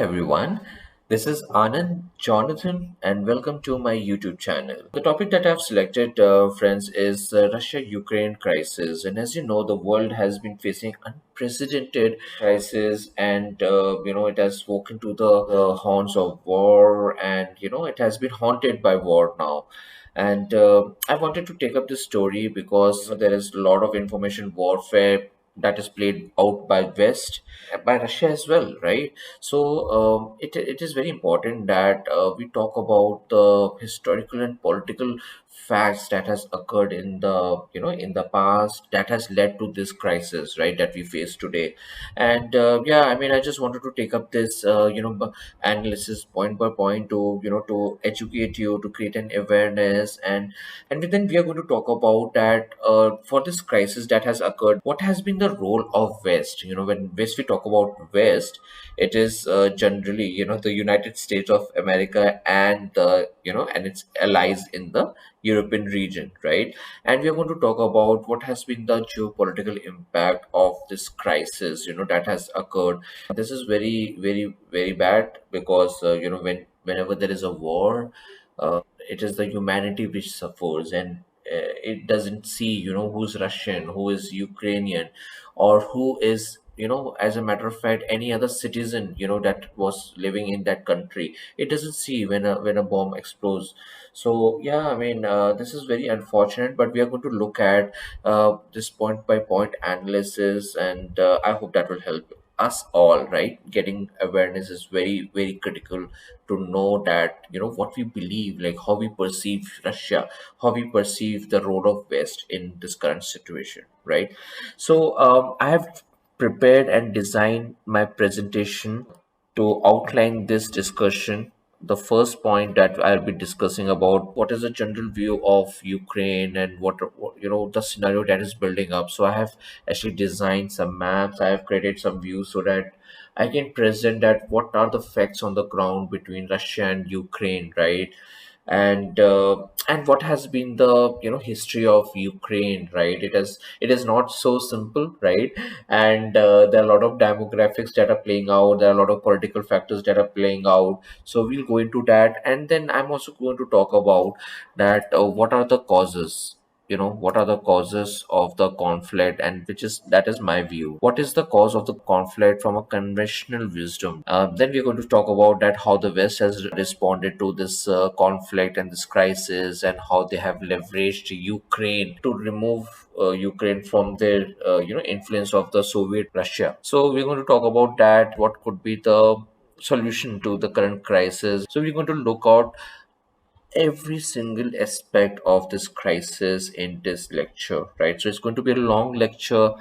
everyone. This is Anand, Jonathan, and welcome to my YouTube channel. The topic that I've selected, friends, is the Russia-Ukraine crisis. And as you know, the world has been facing unprecedented crisis, and it has woken to the haunts of war, and it has been haunted by war now. And I wanted to take up this story because there is a lot of information warfare that is played out by West, by Russia as well, right? So it is very important that we talk about the historical and political facts that has occurred in the in the past that has led to this crisis, right, that we face today. And yeah, I mean, I just wanted to take up this analysis point by point to to educate you, to create an awareness. And then we are going to talk about that for this crisis that has occurred, what has been the role of West. When West, we talk about West, it is generally the United States of America and the and its allies in the European region, right? And we are going to talk about what has been the geopolitical impact of this crisis that has occurred. This is very, very, very bad because whenever there is a war, it is the humanity which suffers, and it doesn't see who's Russian, who is Ukrainian, or who is as a matter of fact any other citizen that was living in that country. It doesn't see when a bomb explodes. So yeah, I mean, this is very unfortunate, but we are going to look at this point by point analysis, and I hope that will help us all, right? Getting awareness is very, very critical to know that what we believe, like how we perceive Russia, how we perceive the role of West in this current situation, right? So I have prepared and designed my presentation to outline this discussion. The first point that I'll be discussing about what is the general view of Ukraine, and what the scenario that is building up. So I have actually designed some maps. I have created some views so that I can present that what are the facts on the ground between Russia and Ukraine, right? And what has been the history of Ukraine, right? It is not so simple, right? And there are a lot of demographics that are playing out. There are a lot of political factors that are playing out. So we'll go into that, and then I'm also going to talk about that what are the causes, what are the causes of the conflict, and which is that is my view. What is the cause of the conflict from a conventional wisdom? Then we're going to talk about that how the West has responded to this conflict and this crisis, and how they have leveraged Ukraine to remove Ukraine from their influence of the Soviet Russia. So we're going to talk about that, what could be the solution to the current crisis. So we're going to look out every single aspect of this crisis in this lecture, right? So it's going to be a long lecture,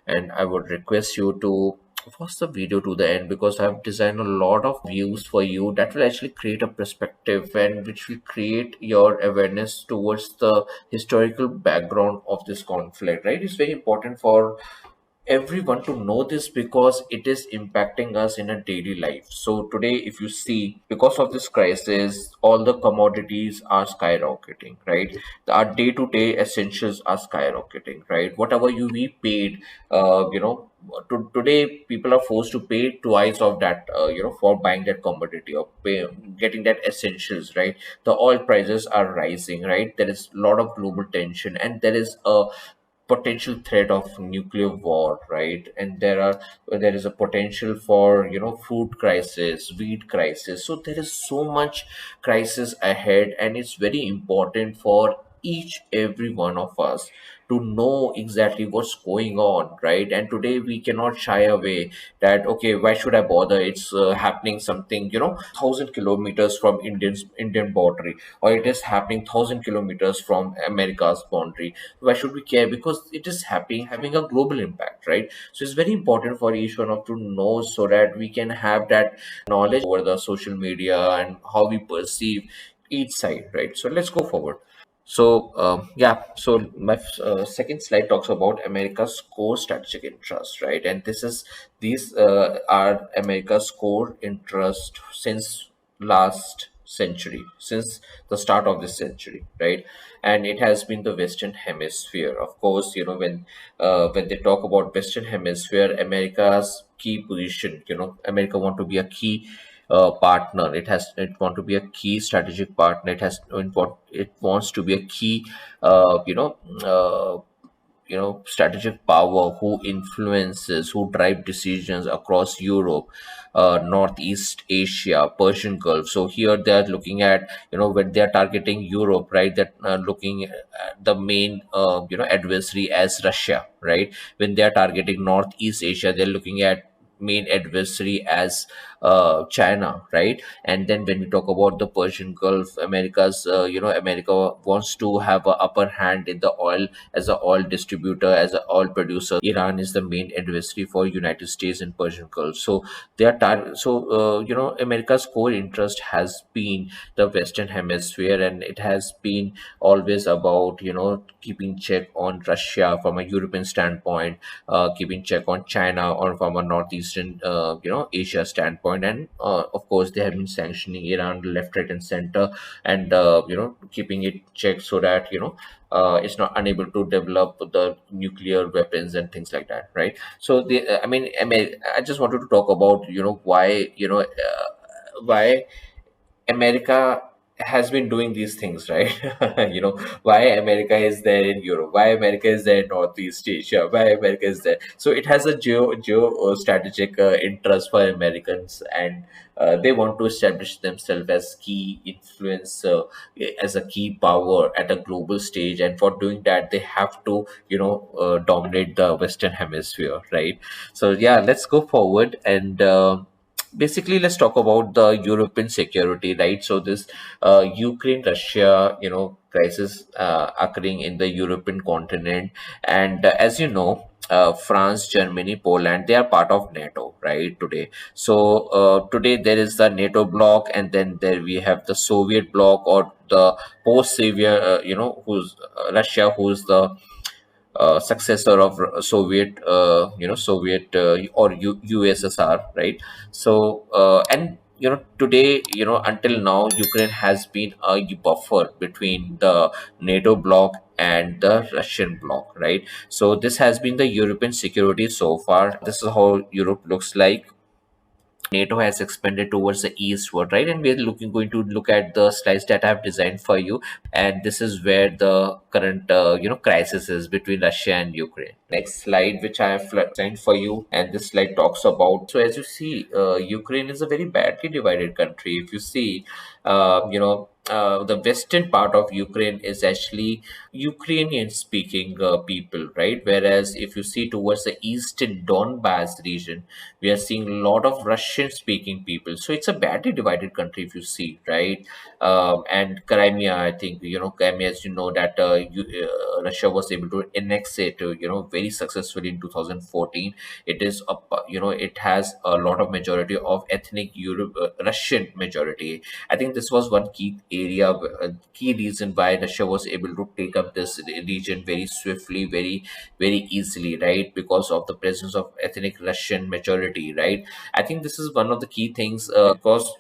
and I would request you to watch the video to the end, because I've designed a lot of views for you that will actually create a perspective, and which will create your awareness towards the historical background of this conflict, right? It's very important for everyone to know this because it is impacting us in a daily life. So today, if you see, because of this crisis, all the commodities are skyrocketing, right? Our day-to-day essentials are skyrocketing, right? Whatever we paid, today people are forced to pay twice of that, for buying that commodity or getting that essentials, right? The oil prices are rising, right? There is a lot of global tension, and there is a potential threat of nuclear war, right? And there is a potential for food crisis, wheat crisis. So there is so much crisis ahead, and it's very important for each every one of us to know exactly what's going on, right? And today we cannot shy away that, okay, why should I bother? It's happening something 1,000 kilometers from Indian boundary, or it is happening 1,000 kilometers from America's boundary. Why should we care? Because it is having a global impact, right? So it's very important for each one of to know, so that we can have that knowledge over the social media and how we perceive each side, right? So let's go forward. So yeah, so my second slide talks about America's core strategic interest, right? And these are America's core interest since last century, since the start of this century, right? And it has been the Western Hemisphere. Of course, when they talk about Western Hemisphere, America's key position, America want to be a key partner. It want to be a key strategic partner. It wants to be a key uh, strategic power who influences, who drive decisions across Europe, Northeast Asia, Persian Gulf. So here they are looking at, when they are targeting Europe, right, that looking at the main adversary as Russia, right. When they are targeting Northeast Asia, they're looking at main adversary as China, right? And then when we talk about the Persian Gulf, America wants to have a upper hand in the oil, as an oil distributor, as an oil producer. Iran is the main adversary for United States and Persian Gulf. So America's core interest has been the Western Hemisphere, and it has been always about keeping check on Russia from a European standpoint, keeping check on China or from a northeastern Asia standpoint, and of course they have been sanctioning Iran left, right, and center, and keeping it checked so that it's not unable to develop the nuclear weapons and things like that, right? So I just wanted to talk about why America has been doing these things, right? Why America is there in Europe, why America is there in Northeast Asia, why America is there. So it has a geo strategic interest for Americans, and they want to establish themselves as key influence, as a key power at a global stage. And for doing that, they have to, dominate the Western Hemisphere, right? So yeah, let's go forward and. Basically, let's talk about the European security, right? So this Ukraine Russia crisis occurring in the European continent, and as you know, France, Germany, Poland, they are part of NATO, right? Today, so today there is the NATO bloc, and then there we have the Soviet bloc, or the post-Soviet, who's Russia, who's the successor of Soviet, or USSR, right? So and today, until now, Ukraine has been a buffer between the NATO bloc and the Russian bloc, right? So this has been the European security so far. This is how Europe looks like. NATO has expanded towards the eastward, right? And we're going to look at the slides that I've designed for you. And this is where the current, crisis is between Russia and Ukraine. Next slide, which I have designed for you, and this slide talks about. So as you see, Ukraine is a very badly divided country. If you see, the western part of Ukraine is actually Ukrainian speaking people, right? Whereas if you see towards the eastern Donbass region, we are seeing a lot of Russian speaking people. So it's a badly divided country if you see, right? And Crimea, I think, Crimea, as you know, that Russia was able to annex it, very successfully in 2014. It is, it has a lot of majority of ethnic Russian majority. I think this was one key area, key reason why Russia was able to take up this region very swiftly, very easily, right? Because of the presence of ethnic Russian majority, right? I think this is one of the key things, because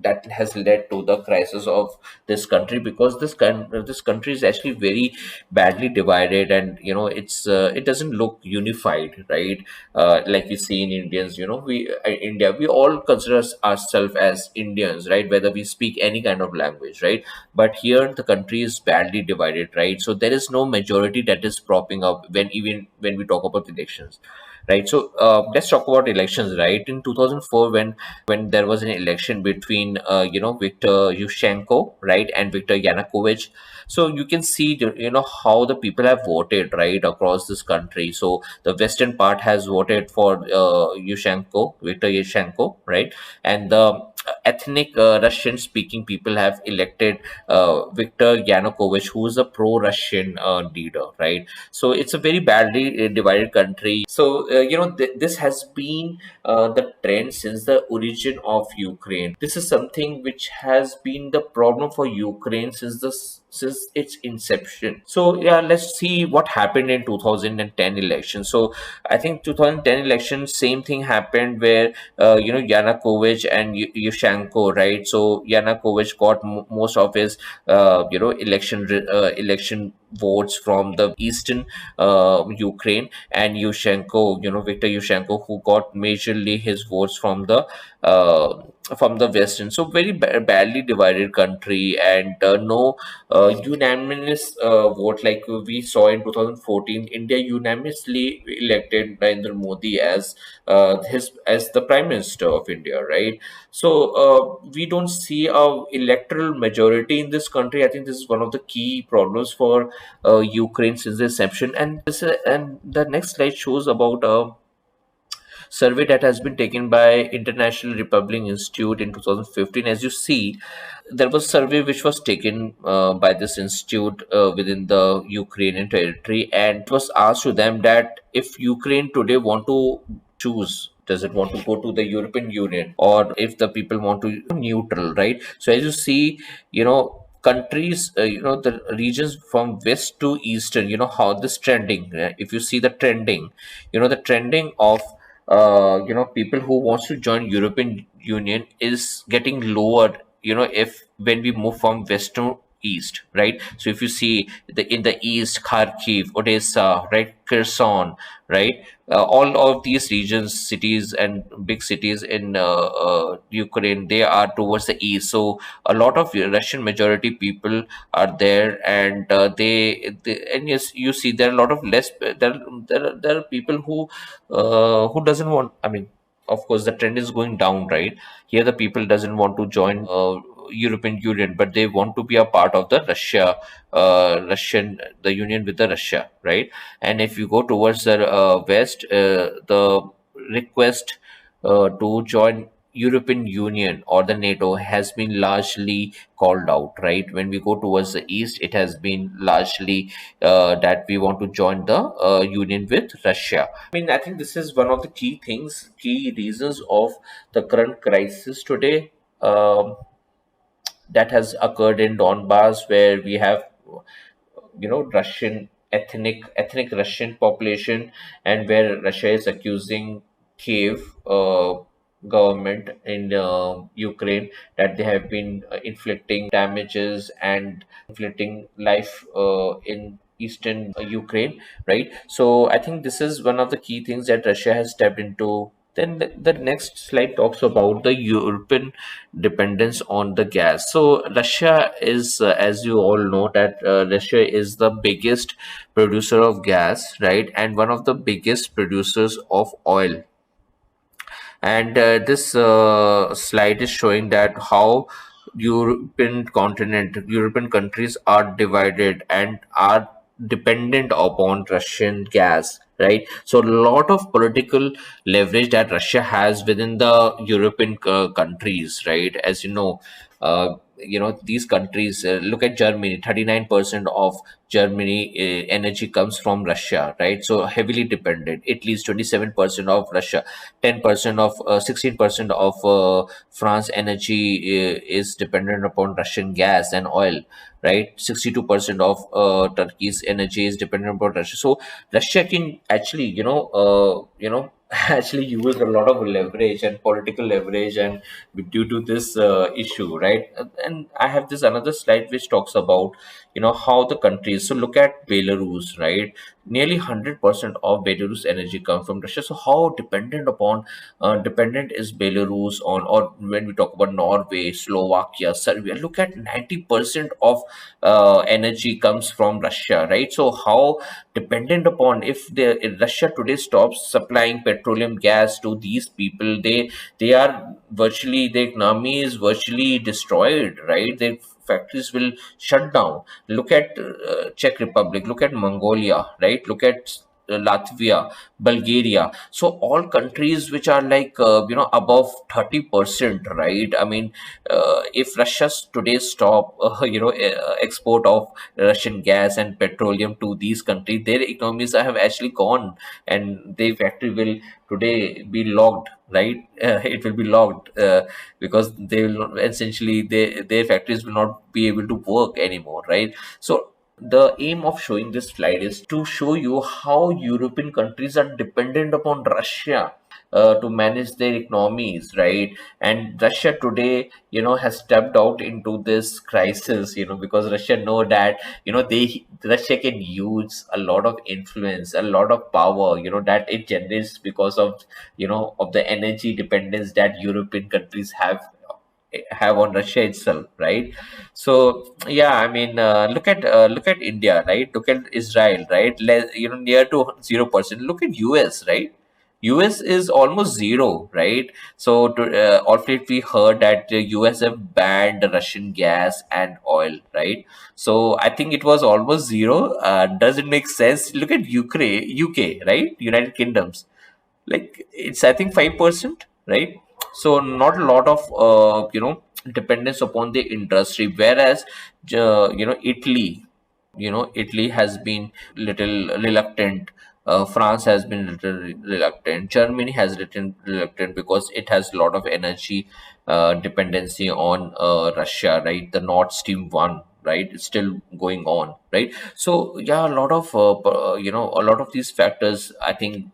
that has led to the crisis of this country, because this country is actually very badly divided, and it doesn't look unified, right? Like we see in Indians, we India, we all consider ourselves as Indians, right? Whether we speak any kind of language, right? But here the country is badly divided, right? So there is no majority that is propping up even when we talk about elections, right? So let's talk about elections, right? In 2004, when there was an election between Viktor Yushchenko, right, and Viktor Yanukovych. So you can see how the people have voted, right, across this country. So the western part has voted for Viktor Yushchenko, right, and the ethnic Russian speaking people have elected Viktor Yanukovych, who is a pro-Russian leader, right? So it's a very badly divided country. So this has been the trend since the origin of Ukraine. This is something which has been the problem for Ukraine since its inception. So yeah, let's see what happened in 2010 election. So I think 2010 election, same thing happened, where Yanukovych and Yushchenko, right? So Yanukovych got most of his election votes from the eastern Ukraine, and Yushchenko, Viktor Yushchenko, who got majorly his votes from the from the west, and so very badly divided country, and no unanimous vote like we saw in 2014. India unanimously elected Narendra Modi as his as the prime minister of India, right? So we don't see a electoral majority in this country. I think this is one of the key problems for Ukraine since the inception. And this and the next slide shows about survey that has been taken by International Republic Institute in 2015. As you see, there was a survey which was taken by this institute within the Ukrainian territory, and it was asked to them that if Ukraine today want to choose, does it want to go to the European Union, or if the people want to neutral, right? So as you see, countries, the regions from west to eastern, how this trending, if you see the trending, the trending of people who wants to join European Union is getting lower, if when we move from west to east, right? So if you see in the east, Kharkiv, Odessa, right, Kherson, right, all of these regions, cities and big cities in Ukraine, they are towards the east. So a lot of Russian majority people are there, and they and yes, you see there are a lot of less there are people who doesn't want, I mean, of course the trend is going down, right? Here the people doesn't want to join European Union, but they want to be a part of the the union with the Russia, right? And if you go towards the west, the request to join European Union or the NATO has been largely called out, right? When we go towards the east, it has been largely that we want to join the union with Russia. I mean, I think this is one of the key things, key reasons of the current crisis today. That has occurred in Donbass, where we have Russian ethnic Russian population, and where Russia is accusing Kiev government in Ukraine that they have been inflicting damages and inflicting life in eastern Ukraine, right? So I think this is one of the key things that Russia has stepped into. Then the next slide talks about the European dependence on the gas. So Russia is, as you all know, that Russia is the biggest producer of gas, right, and one of the biggest producers of oil. And this slide is showing that how European countries are divided and are dependent upon Russian gas, right? So a lot of political leverage that Russia has within the European countries, right? As you know, these countries, look at Germany. 39% of Germany energy comes from Russia, right? So heavily dependent. Italy's 27% of Russia, 10% of 16% of France energy is dependent upon Russian gas and oil, right? 62% of Turkey's energy is dependent upon Russia. So Russia can actually, actually use a lot of leverage and political leverage, and due to this issue, right? And I have this another slide which talks about how the countries. So look at Belarus, right? Nearly 100% of Belarus energy comes from Russia. So how dependent is Belarus on, or when we talk about Norway, Slovakia, Serbia, look at 90% of energy comes from Russia, right? So how dependent upon, if Russia today stops supplying petroleum gas to these people, they are virtually, the economy is virtually destroyed, right? Their factories will shut down. Look at Czech Republic, look at Mongolia, right? Look at Latvia, Bulgaria. So all countries which are like above 30%, right? I mean, if Russia today stop export of Russian gas and petroleum to these countries, their economies have actually gone, and their factory will today be locked, right? It will be locked because they will not, essentially their factories will not be able to work anymore, right? So the aim of showing this slide is to show you how European countries are dependent upon Russia to manage their economies, right? And Russia today, has stepped out into this crisis, because Russia know that, Russia can use a lot of influence, a lot of power, that it generates because of, of the energy dependence that European countries have have on Russia itself, right? So yeah, I mean, look at India, right? Look at Israel, right? Near to 0%. Look at US, right? US is almost zero, right? So of late we heard that the US have banned Russian gas and oil, right? So I think it was almost zero. Does it make sense? Look at Ukraine, UK, right? United Kingdoms, like it's I think 5%, right? So not a lot of dependence upon the industry, whereas Italy, Italy has been little reluctant. France has been little reluctant. Germany has little reluctant because it has a lot of energy dependency on Russia, right? The Nord Stream 1, right? It's still going on, right? So yeah, a lot of a lot of these factors, I think,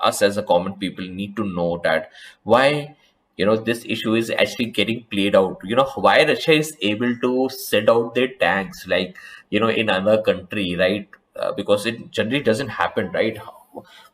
us as a common people need to know that why this issue is actually getting played out. Why Russia is able to send out their tanks, like in another country, right? Because it generally doesn't happen, right?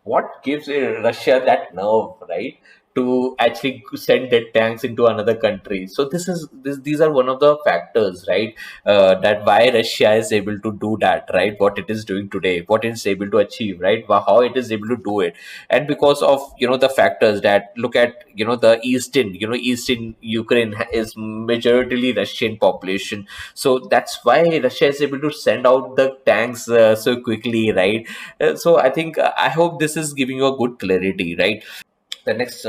What gives Russia that nerve, right, to actually send their tanks into another country? So these are one of the factors, right? That why Russia is able to do that, right? What it is doing today, what it is able to achieve, right? How it is able to do it, and because of the factors that, look at the eastern Ukraine is majoritarily Russian population. So that's why Russia is able to send out the tanks so quickly, right? So I think, I hope this is giving you a good clarity, right? The next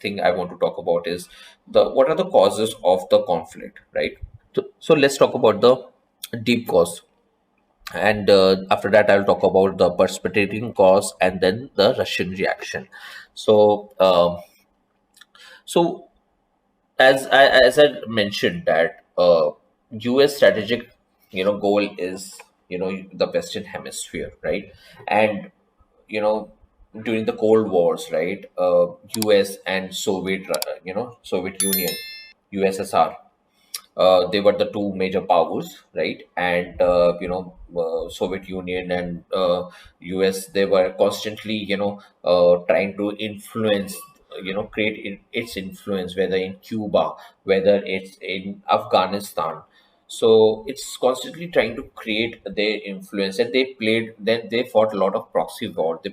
thing I want to talk about is the what are the causes of the conflict, right? So let's talk about the deep cause, and after that I'll talk about the precipitating cause, and then the Russian reaction. So so as I mentioned that US strategic goal is the Western Hemisphere, right? And during the Cold Wars, right? US and Soviet Union, USSR, they were the two major powers, right? And Soviet Union and US, they were constantly trying to influence, create its influence, whether in Cuba, whether it's in Afghanistan. So it's constantly trying to create their influence, and they fought a lot of proxy war. They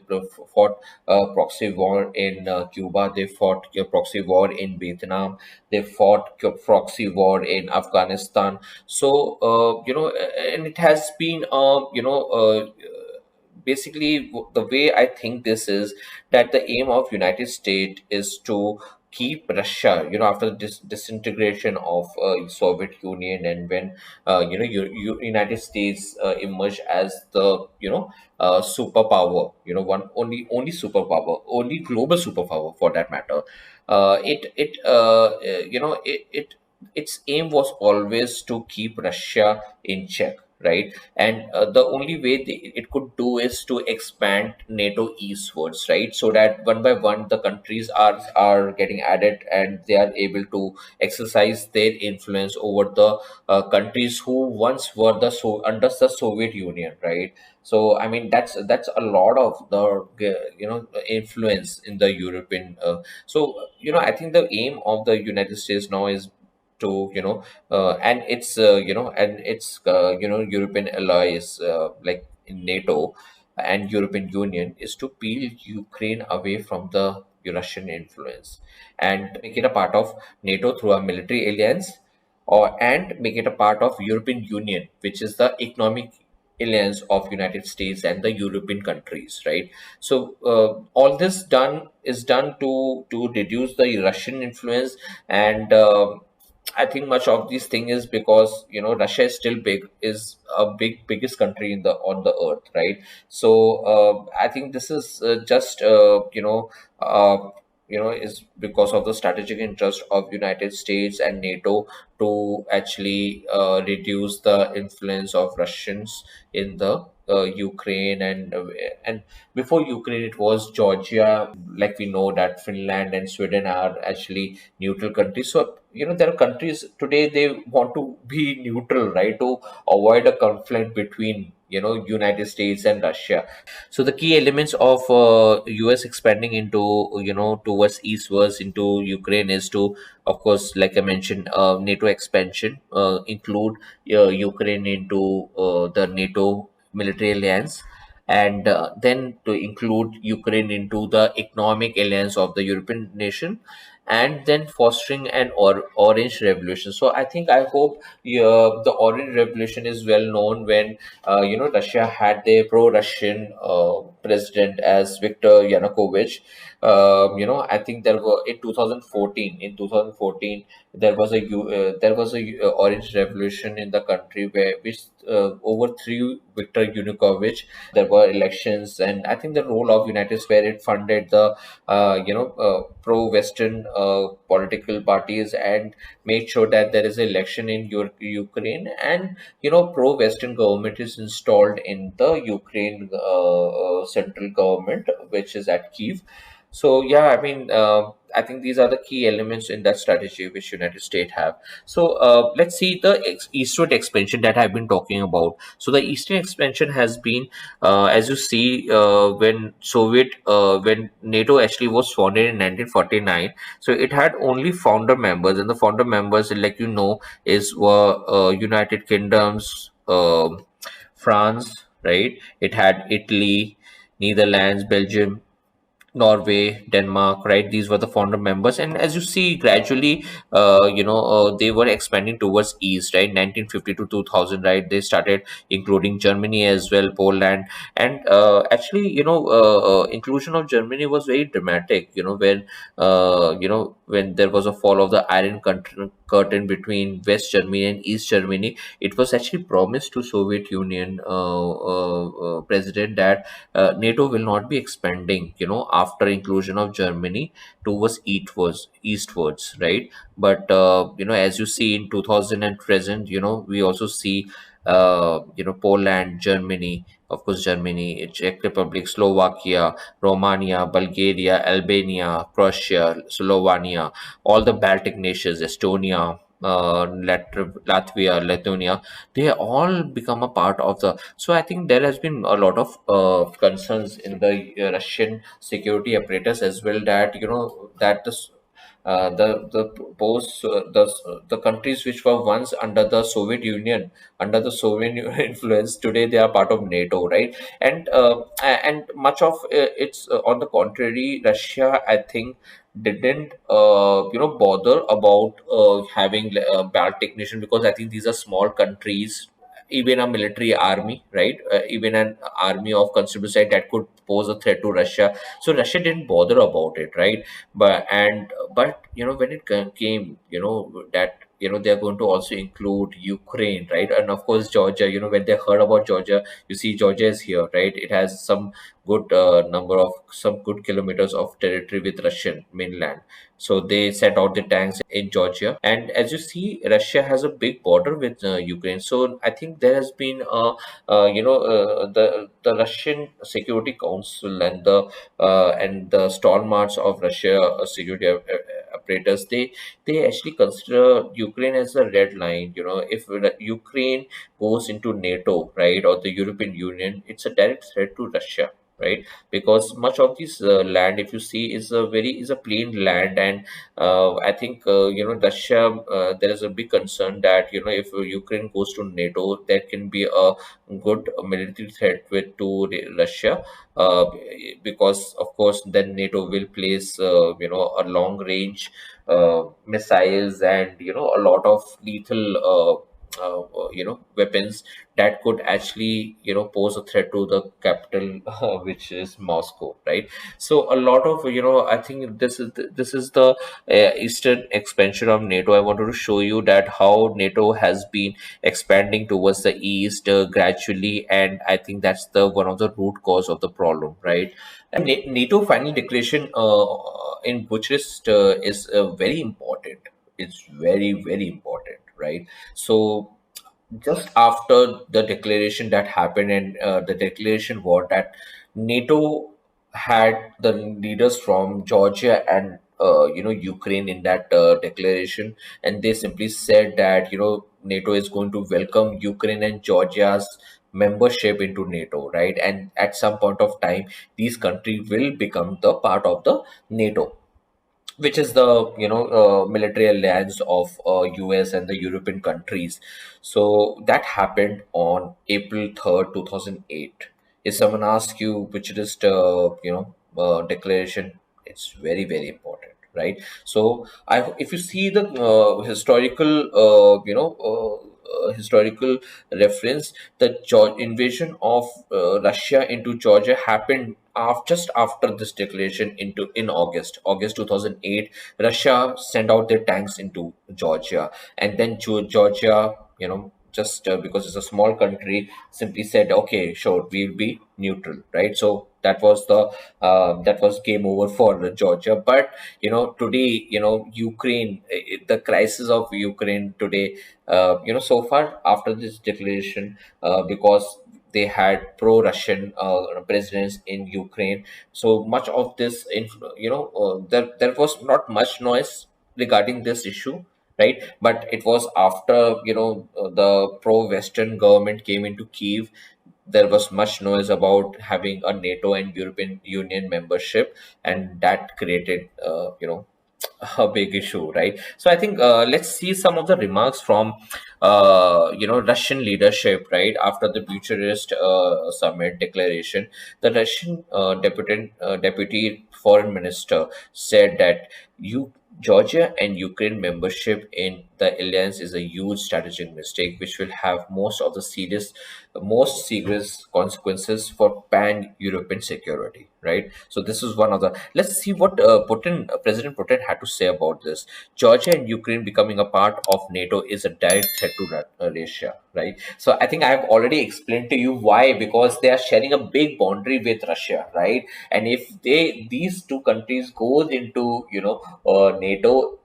fought proxy war in Cuba. They fought a proxy war in Vietnam. They fought proxy war in Afghanistan. So and it has been basically, the way I think this is that the aim of United States is to keep Russia, after the disintegration of Soviet Union, and when United States emerged as the superpower, one only superpower, only global superpower for that matter. It its aim was always to keep Russia in check, right? And the only way it could do is to expand NATO eastwards, right? So that one by one the countries are getting added, and they are able to exercise their influence over the countries who once were under the Soviet Union, right? So I mean, that's a lot of the influence in the European. So I think the aim of the United States now is to and its European allies, like in NATO and European Union, is to peel Ukraine away from the Russian influence and make it a part of NATO through a military alliance, or and make it a part of European Union, which is the economic alliance of United States and the European countries, right? So all this done is done to reduce the Russian influence. And I think much of this thing is because Russia is still biggest country in the on the earth, right? So I think this is just is because of the strategic interest of United States and NATO to actually reduce the influence of Russians in the Ukraine. And before Ukraine it was Georgia. Like we know that Finland and Sweden are actually neutral countries. So there are countries today, they want to be neutral, right, to avoid a conflict between United States and Russia. So the key elements of US expanding into, towards eastwards into Ukraine is to, of course, like I mentioned, NATO expansion, include Ukraine into the NATO military alliance, and then to include Ukraine into the economic alliance of the European nation, and then fostering an orange revolution. So I hope the orange revolution is well known when Russia had their pro-Russian president as Viktor Yanukovych. I think there were in 2014. In 2014, there was a orange revolution in the country where which overthrew Viktor Yanukovych. There were elections, and I think the role of United States where it funded the pro-Western political parties and made sure that there is an election in Ukraine, and pro-Western government is installed in the Ukraine central government, which is at Kiev. So yeah, I think these are the key elements in that strategy which United States have. So let's see the eastward expansion that I've been talking about. So the eastern expansion has been, as you see, when NATO actually was founded in 1949. So it had only founder members, and the founder members, like is were United Kingdoms, France, right? It had Italy, Netherlands, Belgium, Norway, Denmark, right? These were the founder members, and as you see, gradually, they were expanding towards east, right? 1950 to 2000, right? They started including Germany as well, Poland, and actually, inclusion of Germany was very dramatic. When there was a fall of the Curtain between West Germany and East Germany, it was actually promised to Soviet Union president that NATO will not be expanding, after inclusion of Germany towards eastwards, right? But as you see in 2000 and present, we also see, Poland, Germany, of course, Germany, Czech Republic, Slovakia, Romania, Bulgaria, Albania, Croatia, Slovenia, all the Baltic nations, Estonia, Latvia, Lithuania, they all become a part of the. So I think there has been a lot of concerns in the Russian security apparatus as well, that that the post the countries which were once under the Soviet Union, under the Soviet influence, today they are part of NATO, right? And much of it's on the contrary, Russia, I think, didn't bother about having Baltic nation, because I think these are small countries. Even a military army, right? Even an army of considerable size that could pose a threat to Russia. So Russia didn't bother about it, right? But when it came, that they are going to also include Ukraine, right? And of course Georgia. When they heard about Georgia, you see Georgia is here, right? It has some good some good kilometers of territory with Russian mainland. So they sent out the tanks in Georgia, and as you see, Russia has a big border with Ukraine. So I think there has been the Russian Security Council and the stalwarts of Russia security apparatus. They actually consider Ukraine as a red line. If Ukraine goes into NATO, right, or the European Union, it's a direct threat to Russia, right? Because much of this land, if you see, is a plain land, and I think Russia, there is a big concern that if Ukraine goes to NATO, there can be a good military threat Russia, because of course then NATO will place a long range missiles, and a lot of lethal weapons that could actually pose a threat to the capital, which is Moscow, right? So a lot of I think this is the eastern expansion of NATO. I wanted to show you that how NATO has been expanding towards the east gradually, and I think that's the one of the root cause of the problem, right? And NATO final declaration in Bucharest is very important. It's very important, right? So just after the declaration that happened, and the declaration was that NATO had the leaders from Georgia and Ukraine in that declaration, and they simply said that NATO is going to welcome Ukraine and Georgia's membership into NATO, right? And at some point of time, these countries will become the part of the NATO, which is the military alliance of US and the European countries. So that happened on April 3rd, 2008. If someone asks you which is the declaration, it's very very important, right? So I if you see the historical historical reference, the invasion of Russia into Georgia happened just after this declaration in August 2008. Russia sent out their tanks into Georgia, and then Georgia, just because it's a small country, simply said, okay, sure, we'll be neutral, right? So that was game over for Georgia. But today, Ukraine, the crisis of Ukraine today, so far after this declaration, because they had pro-Russian presidents in Ukraine, so much of this, there was not much noise regarding this issue, right? But it was after the pro-Western government came into Kiev, there was much noise about having a NATO and European Union membership, and that created a big issue, right? So I think let's see some of the remarks from Russian leadership, right, after the Bucharest summit declaration. The Russian deputy foreign minister said that you Georgia and Ukraine membership in the alliance is a huge strategic mistake, which will have most serious consequences for pan-European security. Right. So this is one of the. Let's see what President Putin had to say about this. Georgia and Ukraine becoming a part of NATO is a direct threat to Russia. Right. So I think I have already explained to you why, because they are sharing a big boundary with Russia. Right. And if these two countries goes into NATO,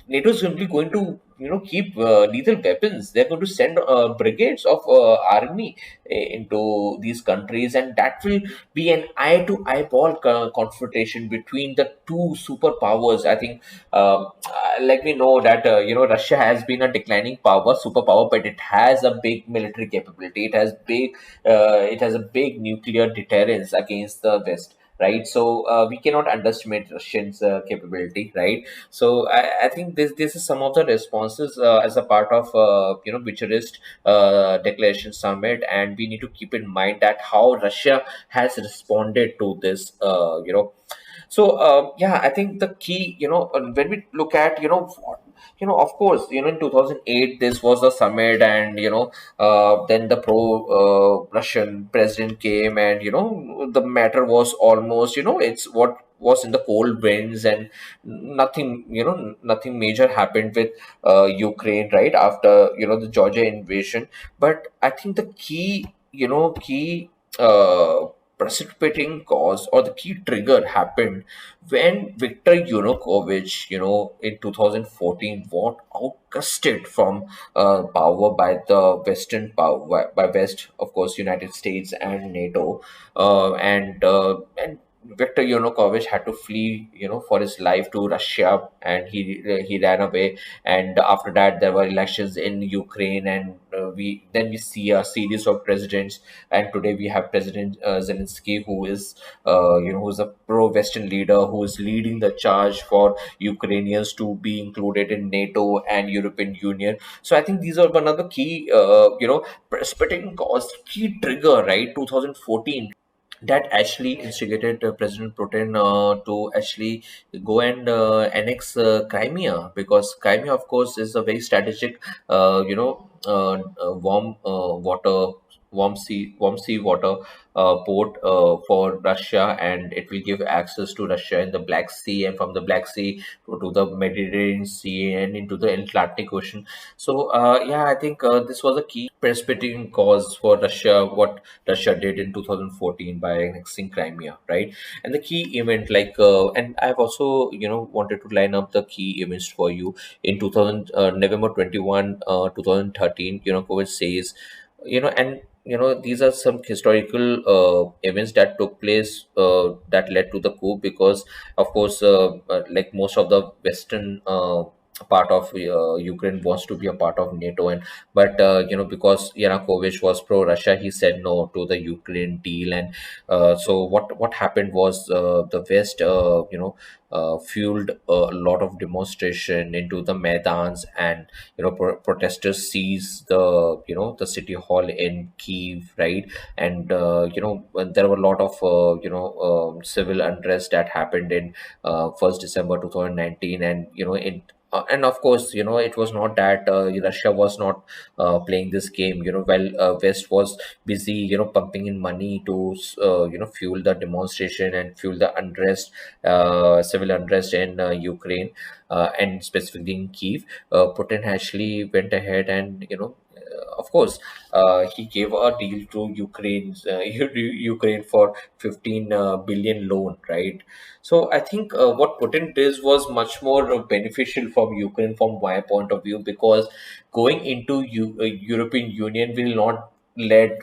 NATO is simply going to keep lethal weapons. They're going to send brigades of army into these countries, and that will be an eye to eyeball confrontation between the two superpowers. I think let me know that Russia has been a declining superpower, but it has a big military capability. It has a big nuclear deterrence against the West, right? So we cannot underestimate Russians' capability, right? So I think this is some of the responses as a part of Bucharest Declaration Summit, and we need to keep in mind that how Russia has responded to this. So yeah, I think the key, when we look at of course, in 2008 this was a summit, and then the pro Russian president came, and the matter was almost, it's what was in the cold winds, and nothing major happened with Ukraine right after the Georgia invasion. But I think the key uh, precipitating cause, or the key trigger, happened when Viktor Yanukovych, in 2014, got outcasted from power by the Western power, by West, of course, United States and NATO, and Viktor Yanukovych had to flee, for his life to Russia, and he ran away. And after that, there were elections in Ukraine, and we see a series of presidents. And today we have President Zelensky, who's a pro-Western leader, who is leading the charge for Ukrainians to be included in NATO and European Union. So I think these are one of the key, precipitating cause, key trigger, right? 2014, that actually instigated President Putin to actually go and annex Crimea, because Crimea, of course, is a very strategic, warm sea water port for Russia, and it will give access to Russia in the Black Sea, and from the Black Sea to the Mediterranean Sea and into the Atlantic Ocean. So yeah, I think this was a key precipitating cause for Russia, what Russia did in 2014 by annexing Crimea, right? And the key event, and I've also, wanted to line up the key events for you in 2000, November 21, 2013. COVID says, and these are some historical events that took place that led to the coup, because of course, like most of the Western part of Ukraine wants to be a part of NATO, and but because Yanukovych was pro-Russia, he said no to the Ukraine deal, and so what happened was the West fueled a lot of demonstration into the Maidans, and protesters seized the city hall in Kiev, right? And when there were a lot of civil unrest that happened in 1st December 2019, and and of course, it was not that Russia was not playing this game. While West was busy, pumping in money to fuel the demonstration and fuel the unrest, civil unrest in Ukraine, and specifically in Kiev. Putin actually went ahead and of course, he gave a deal to Ukraine for 15 billion loan, right? So I think what Putin did was much more beneficial from Ukraine from my point of view, because going into European Union will not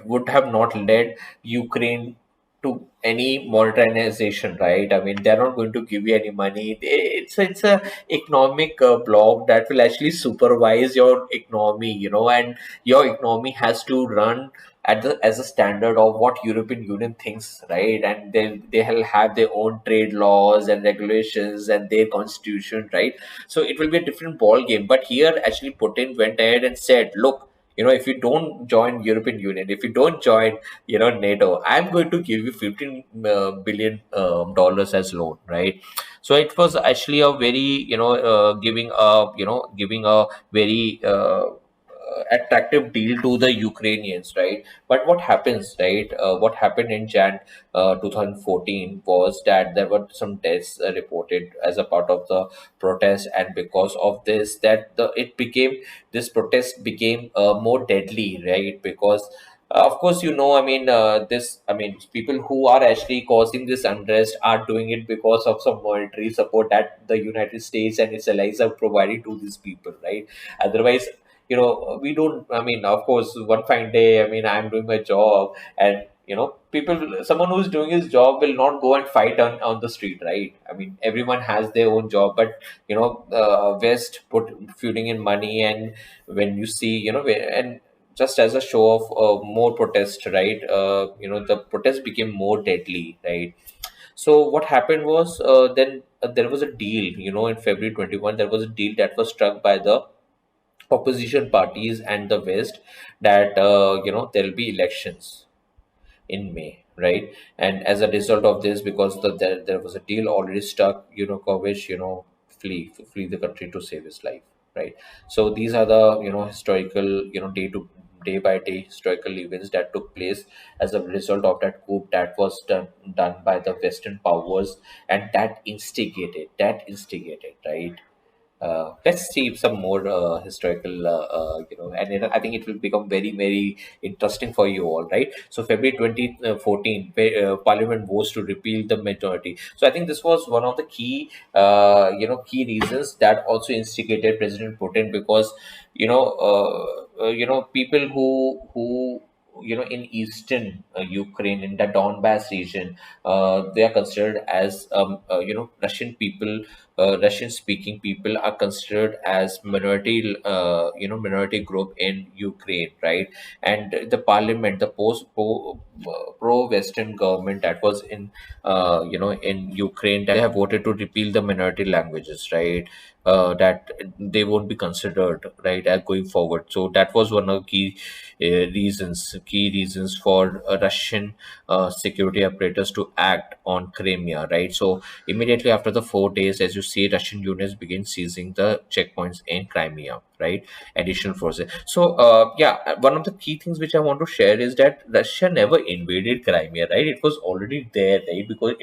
would have not led Ukraine to any monetization, right? I mean, they're not going to give you any money. It's a economic block that will actually supervise your economy, and your economy has to run at the as a standard of what European Union thinks, right? And they'll have their own trade laws and regulations and their constitution, right? So it will be a different ball game. But here, actually, Putin went ahead and said, look. If you don't join European Union, if you don't join, NATO, I'm going to give you 15 billion dollars as loan, right? So it was actually a very, giving a very attractive deal to the Ukrainians, right? But what happens, right? What happened in Jan 2014 was that there were some deaths reported as a part of the protest, and because of this, that this protest became more deadly, right? Because of course, I mean, people who are actually causing this unrest are doing it because of some monetary support that the United States and its allies are providing to these people, right? Otherwise, we don't, I mean, of course, one fine day, I mean, I'm doing my job, and someone who's doing his job will not go and fight on the street, right? I mean, everyone has their own job, but West put feuding in money, and when you see, and just as a show of more protest, right? The protest became more deadly, right? So what happened was, then there was a deal, in February 21, there was a deal that was struck by the opposition parties and the West, that there will be elections in May, right? And as a result of this, because there was a deal already stuck, Kovic, flee the country to save his life, right? So these are the historical, day by day historical events that took place as a result of that coup that was done by the Western powers, and that instigated, right? Let's see some more historical, and I think it will become very, very interesting for you all, right? So February 2014, Parliament votes to repeal the majority. So I think this was one of the key reasons that also instigated President Putin, because people who in eastern Ukraine, in the Donbass region, they are considered as Russian people. Russian speaking people are considered as minority group in Ukraine, right? And the parliament, the pro Western government that was in Ukraine, that they have voted to repeal the minority languages, right? That they won't be considered, right, going forward. So that was one of the key reasons for Russian security operators to act on Crimea, right? So immediately after the 4 days, as you see, Russian units begin seizing the checkpoints in Crimea, right? Additional forces. So yeah, one of the key things which I want to share is that Russia never invaded Crimea, right? It was already there, right? Because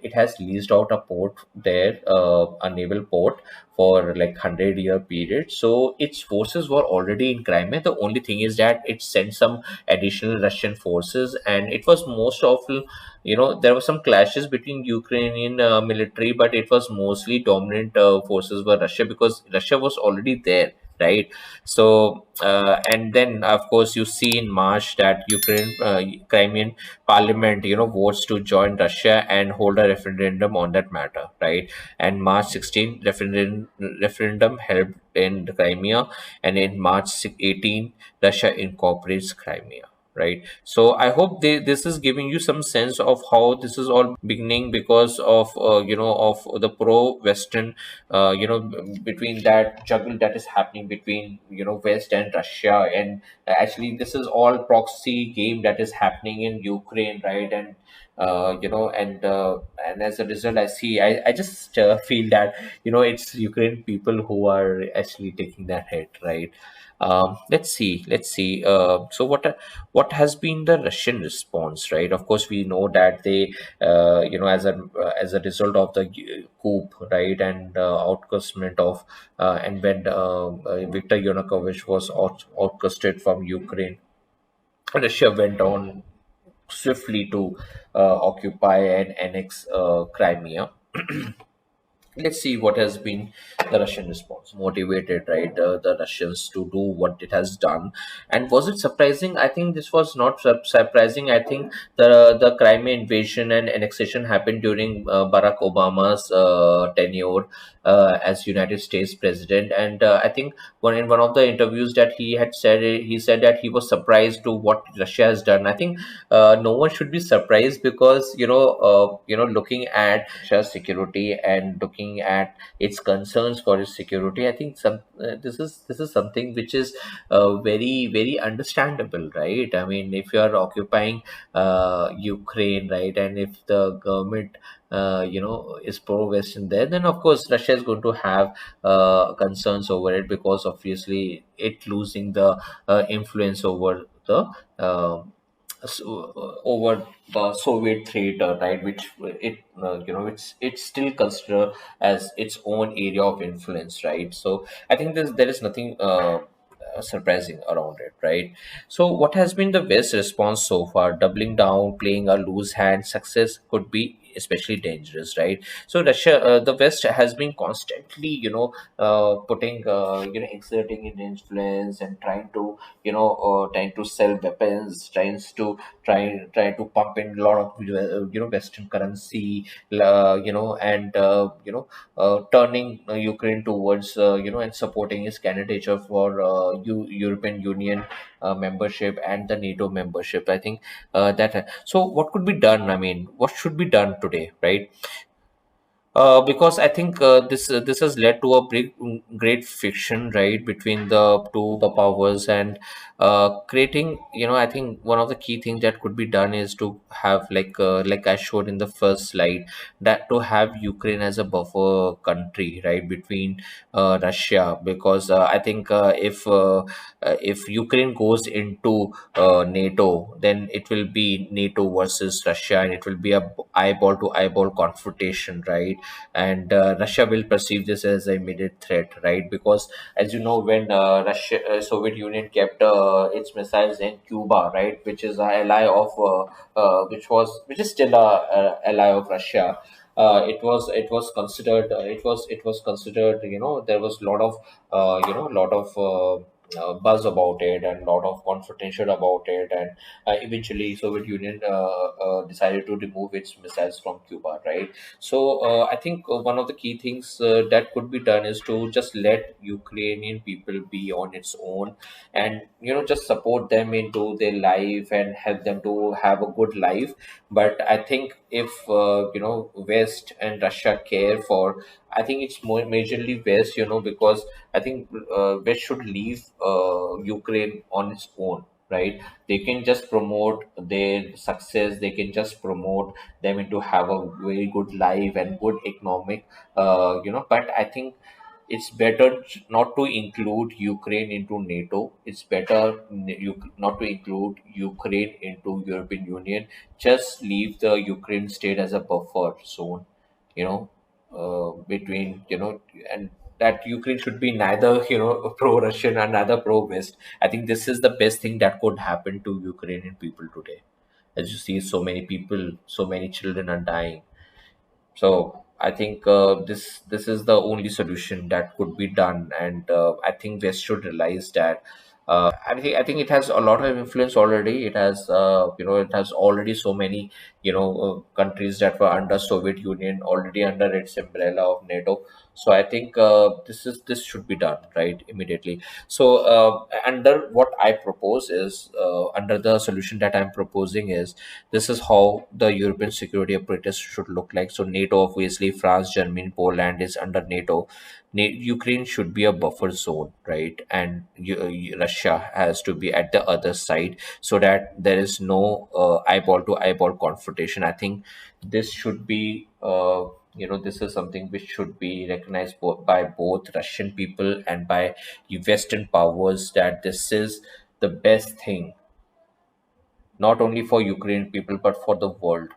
it has leased out a port there, a naval port, for like 100-year period. So its forces were already in Crimea. The only thing is that it sent some additional Russian forces, and it was most often, there were some clashes between Ukrainian military, but it was mostly dominant forces were Russia, because Russia was already there, right? So and then of course you see in March that Ukraine Crimean parliament votes to join Russia and hold a referendum on that matter, right? And March 16 referendum held in the Crimea, and in March 18 Russia incorporates Crimea, right? So I hope this is giving you some sense of how this is all beginning because of of the pro-Western between that juggle that is happening between West and Russia, and actually this is all proxy game that is happening in Ukraine, right? And and as a result, I just feel that it's Ukraine people who are actually taking that hit, right? Let's see. So what has been the Russian response, right? Of course, we know that they, as a result of the coup, right, and outcastment of and when Viktor Yanukovych was outcasted from Ukraine, Russia went on swiftly to occupy and annex Crimea. Let's see what has been the Russian response. Motivated, right? The Russians to do what it has done, and was it surprising? I think this was not surprising. I think the Crimea invasion and annexation happened during Barack Obama's tenure as United States president, and I think one of the interviews that he said that he was surprised to what Russia has done. I think no one should be surprised because looking at Russia's security and looking at its concerns for its security, I think this is something which is very understandable, right? I mean, if you are occupying Ukraine, right, and if the government is pro-Western there, then of course Russia is going to have concerns over it because obviously it losing the influence over the over the Soviet theater, right? Which it's still considered as its own area of influence, right? So I think there is nothing surprising around it, right? So what has been the West response so far? Doubling down, playing a loose hand, success could be especially dangerous, right? So Russia, the West has been constantly, putting, exerting in influence and trying to sell weapons, trying to pump in a lot of Western currency, and turning Ukraine towards and supporting its candidature for European Union membership and the NATO membership. I think that. So what could be done? I mean, what should be done today, right? Because I think this has led to a great friction, right, between the two powers, and creating. I think one of the key things that could be done is to have like I showed in the first slide, that to have Ukraine as a buffer country, right, between Russia, because I think if Ukraine goes into NATO, then it will be NATO versus Russia, and it will be a eyeball to eyeball confrontation, right? And Russia will perceive this as an immediate threat, right? Because as you know, when Soviet Union kept its missiles in Cuba, right, which is an ally of which is still a ally of Russia. It was considered it was considered, there was a lot of buzz about it and lot of confrontation about it, and eventually Soviet Union decided to remove its missiles from Cuba, right? So I think one of the key things that could be done is to just let Ukrainian people be on its own, and just support them into their life and help them to have a good life. But I think if West and Russia care for, I think it's more majorly West, because I think West should leave Ukraine on its own, right? They can just promote their success, they can just promote them into have a very good life and good economic, but I think it's better not to include Ukraine into NATO. It's better not to include Ukraine into European Union. Just leave the Ukraine state as a buffer zone, you know, between, and that Ukraine should be neither, pro-Russian and neither pro-West. I think this is the best thing that could happen to Ukrainian people today. As you see, so many people, so many children are dying. So I think this is the only solution that could be done, and I think West should realize that. I think it has a lot of influence already. It has it has already so many countries that were under Soviet Union already under its umbrella of NATO. So I think this should be done right immediately. So under what I propose is under the solution that I'm proposing is this is how the European security apparatus should look like. So NATO, obviously, France, Germany, Poland is under NATO. Ukraine should be a buffer zone, right? And Russia has to be at the other side so that there is no eyeball to eyeball confrontation. I think this should be. This is something which should be recognized by both Russian people and by Western powers that this is the best thing, not only for Ukrainian people but for the world.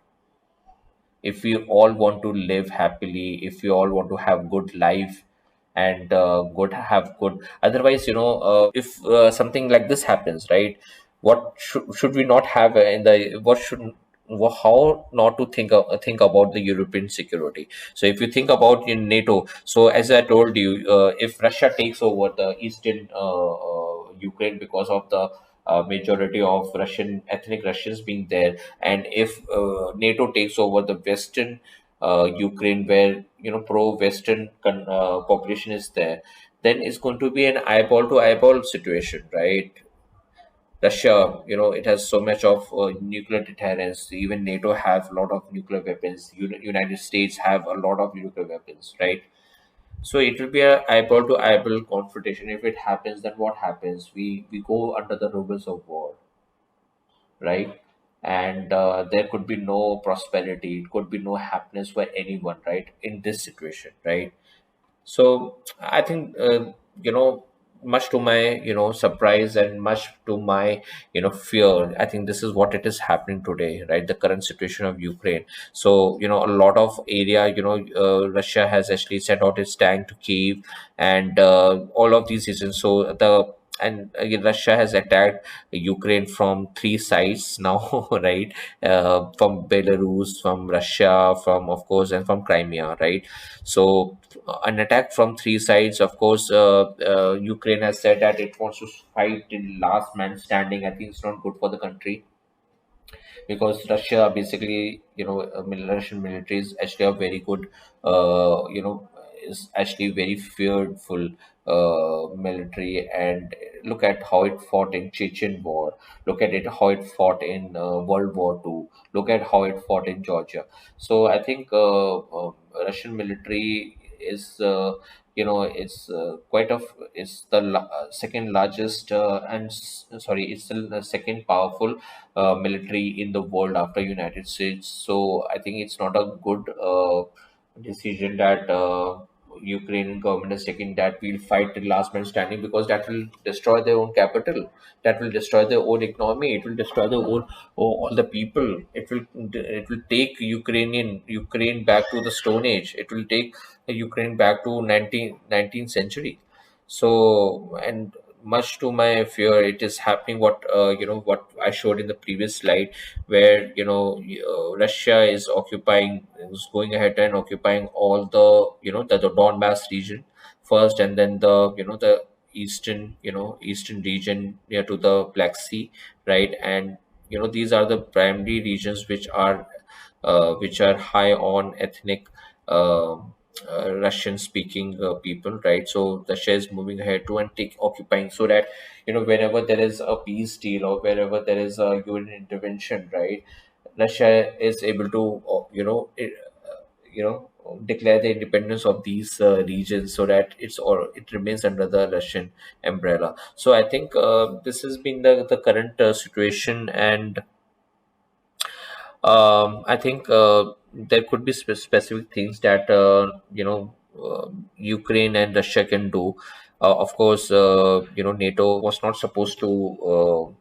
If we all want to live happily, if we all want to have good life and good have good, otherwise, if something like this happens, right? What should we not have in the what should how not to think about the European security. So if you think about in NATO, so as I told you, if Russia takes over the eastern Ukraine because of the majority of Russian ethnic Russians being there, and if NATO takes over the western Ukraine, where pro-Western population is there, then it's going to be an eyeball to eyeball situation, right? Russia, it has so much of nuclear deterrence. Even NATO have a lot of nuclear weapons. United States have a lot of nuclear weapons, right? So it will be a eyeball to eyeball confrontation. If it happens, then what happens? We go under the rumors of war, right? And there could be no prosperity. It could be no happiness for anyone, right? In this situation, right? So I think much to my surprise and much to my fear, I think this is what it is happening today, right? The current situation of Ukraine. So a lot of area, Russia has actually sent out its tank to Kiev and all of these regions. So the and again, Russia has attacked Ukraine from three sides now, right? From Belarus, from Russia, from of course, and from Crimea, right? So an attack from three sides. Of course, Ukraine has said that it wants to fight in last man standing. I think it's not good for the country because Russia basically, Russian military is actually a very good, is actually very fearful military. And look at how it fought in Chechen War. Look at it how it fought in World War II. Look at how it fought in Georgia. So I think Russian military is. It's quite of it's the second largest sorry, it's the second powerful military in the world after United States. So I think it's not a good decision that Ukrainian government is taking, that we'll fight till last man standing, because that will destroy their own capital, that will destroy their own economy, it will destroy their own all the people. It will take Ukraine back to the Stone Age. It will take Ukraine back to 19th century. So, and much to my fear, it is happening what what I showed in the previous slide, where Russia is going ahead and occupying all the the Donbass region first, and then the the eastern region near to the Black Sea, right? And these are the primary regions which are high on ethnic Russian speaking people, right? So Russia is moving ahead to and take occupying, so that whenever there is a peace deal or wherever there is a UN intervention, right? Russia is able to declare the independence of these regions, so that it remains under the Russian umbrella. So I think this has been the current situation. And I think there could be specific things that Ukraine and Russia can do. Of course, NATO was not supposed to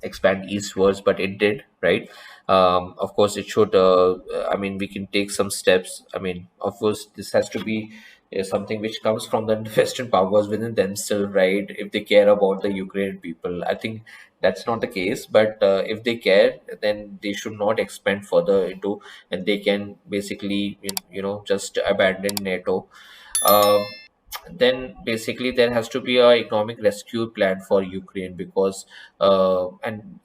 expand eastwards, but it did, right? Of course, it should. I mean, we can take some steps. I mean, of course, this has to be. is something which comes from the Western powers within themselves, right? If they care about the Ukrainian people, I think that's not the case. But if they care, then they should not expand further into, and they can basically, just abandon NATO. Um then basically there has to be a economic rescue plan for Ukraine, because and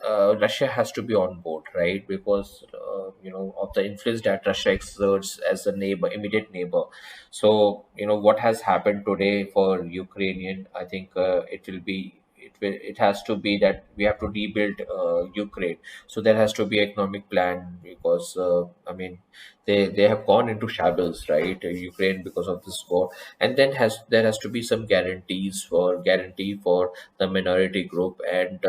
Russia has to be on board, right? Because of the influence that Russia exerts as a neighbor, immediate neighbor. So what has happened today for Ukrainian, I think it has to be that we have to rebuild Ukraine. So there has to be economic plan, because I mean they have gone into shambles, right? Ukraine, because of this war. And then there has to be some guarantee for the minority group, and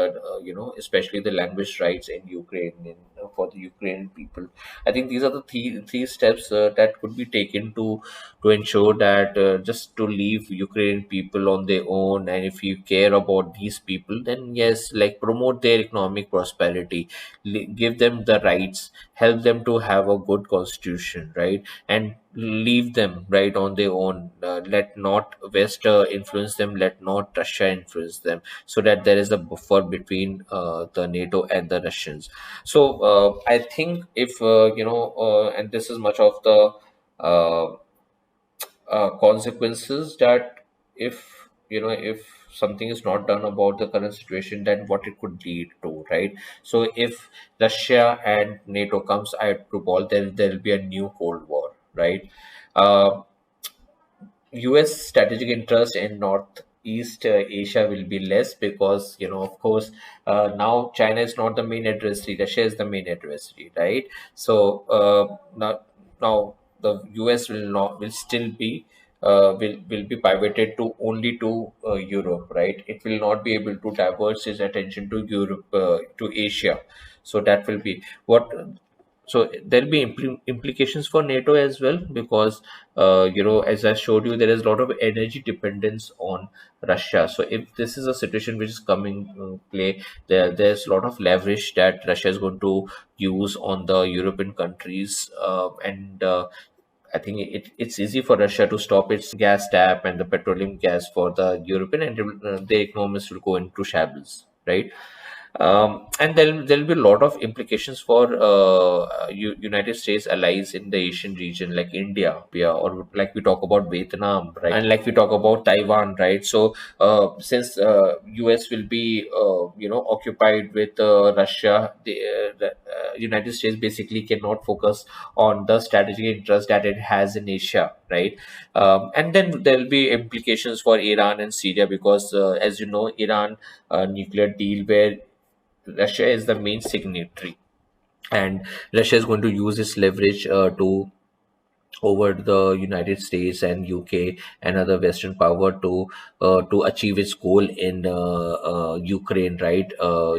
especially the language rights in Ukraine, for the Ukrainian people. I think these are the three steps that could be taken to ensure that, just to leave Ukrainian people on their own. And if you care about these people, then yes, like promote their economic prosperity, give them the rights, help them to have a good constitution, right? And leave them right on their own. Let not West influence them, let not Russia influence them, so that there is a buffer between the NATO and the Russians. So I think if and this is much of the uh, consequences, that if something is not done about the current situation, then what it could lead to, right? So if Russia and NATO comes out to ball, then there will be a new Cold War, right? uh, US strategic interest in Northeast Asia will be less, because, of course, now China is not the main adversary, Russia is the main adversary, right? So now the US will still be will be pivoted to only to Europe, right? It will not be able to divert its attention to Europe, to Asia. So that will be what. So there'll be implications for NATO as well, because as I showed you, there is a lot of energy dependence on Russia. So if this is a situation which is coming play, there's a lot of leverage that Russia is going to use on the European countries, and I think it's easy for Russia to stop its gas tap and the petroleum gas for the European, and the economies will go into shambles, right? And there'll be a lot of implications for United States allies in the Asian region, like India, yeah, or like we talk about Vietnam, right? And like we talk about Taiwan, right? So since US will be occupied with Russia, the United States basically cannot focus on the strategic interest that it has in Asia, right? And then there will be implications for Iran and Syria, because as you know, Iran nuclear deal where Russia is the main signatory, and Russia is going to use this leverage to over the United States and UK and other Western power to achieve its goal in Ukraine, right?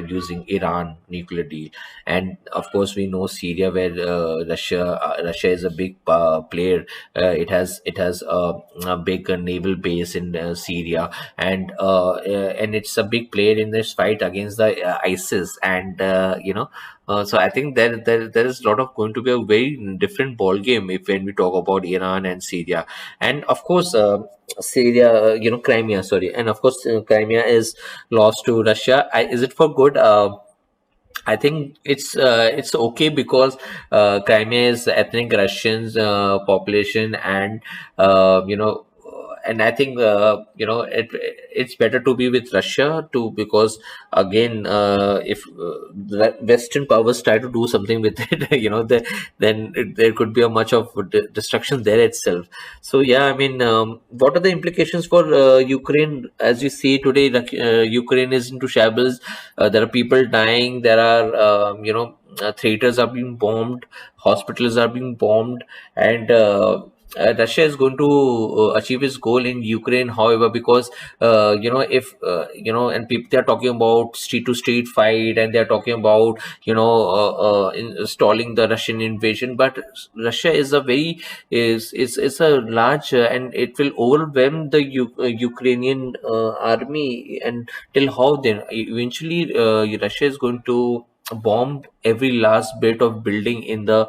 Using Iran nuclear deal, and of course we know Syria, where Russia is a big player. It has a big naval base in Syria, and it's a big player in this fight against the ISIS, and so I think there is a lot of going to be a very different ball game if when we talk about Iran and Syria, and of course Syria, Crimea, sorry, and of course Crimea is lost to Russia. Is it for good? I think it's okay, because Crimea is ethnic Russians population, and I think it's better to be with Russia too, because again, if the Western powers try to do something with it, there could be a much of destruction there itself. So yeah, I mean, what are the implications for Ukraine? As we see today, like, Ukraine is into shambles. There are people dying. There are theaters are being bombed, hospitals are being bombed, and Russia is going to achieve its goal in Ukraine. However, because if and people, they are talking about street to street fight, and they are talking about installing the Russian invasion. But Russia is a very is a large, and it will overwhelm the Ukrainian army, and till how then eventually Russia is going to bomb every last bit of building in the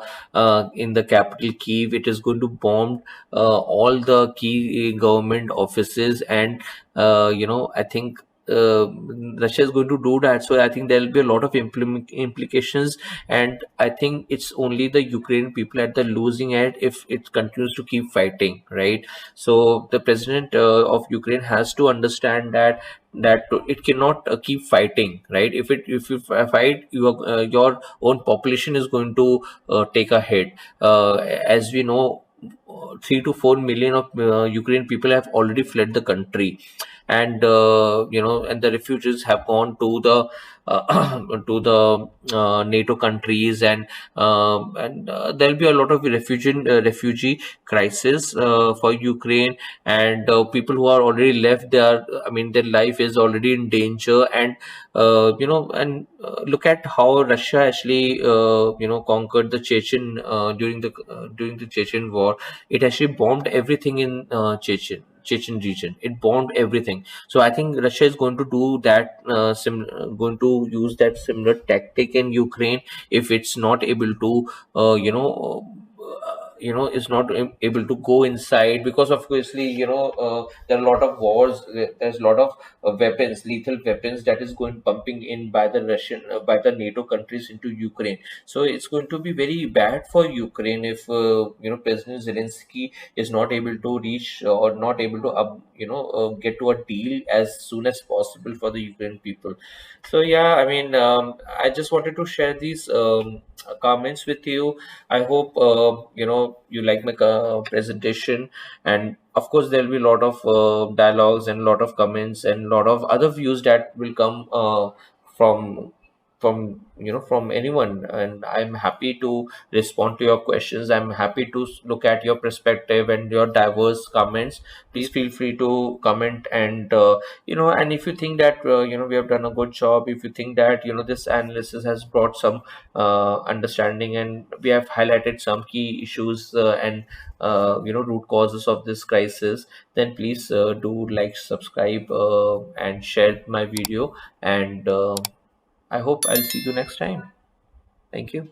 capital Kiev. It is going to bomb all the key government offices, and I think Russia is going to do that. So I think there will be a lot of implications, and I think it's only the Ukrainian people at the losing end if it continues to keep fighting, right? So the president of Ukraine has to understand that it cannot keep fighting, right? If you fight, your own population is going to take a hit. As we know, 3 to 4 million of Ukrainian people have already fled the country, and and the refugees have gone to the to the NATO countries, and there'll be a lot of refugee crisis for Ukraine, and people who are already left there. I mean, their life is already in danger, and look at how Russia actually conquered the Chechen during the Chechen war. It actually bombed everything in Chechen region. It bombed everything. So I think Russia is going to do that, going to use that similar tactic in Ukraine if it's not able to, is not able to go inside, because obviously there are a lot of wars. There's a lot of weapons, lethal weapons, that is going pumping in by the by the NATO countries into Ukraine. So it's going to be very bad for Ukraine if President Zelensky is not able to reach or not able to get to a deal as soon as possible for the Ukrainian people. So yeah, I mean, I just wanted to share these comments with you. I hope you like my presentation, and of course there will be a lot of dialogues and a lot of comments and a lot of other views that will come from from anyone, and I'm happy to respond to your questions. I'm happy to look at your perspective and your diverse comments. Please feel free to comment, and and if you think that we have done a good job, if you think that this analysis has brought some understanding, and we have highlighted some key issues and root causes of this crisis, then please do like, subscribe, and share my video, and I hope I'll see you next time. Thank you.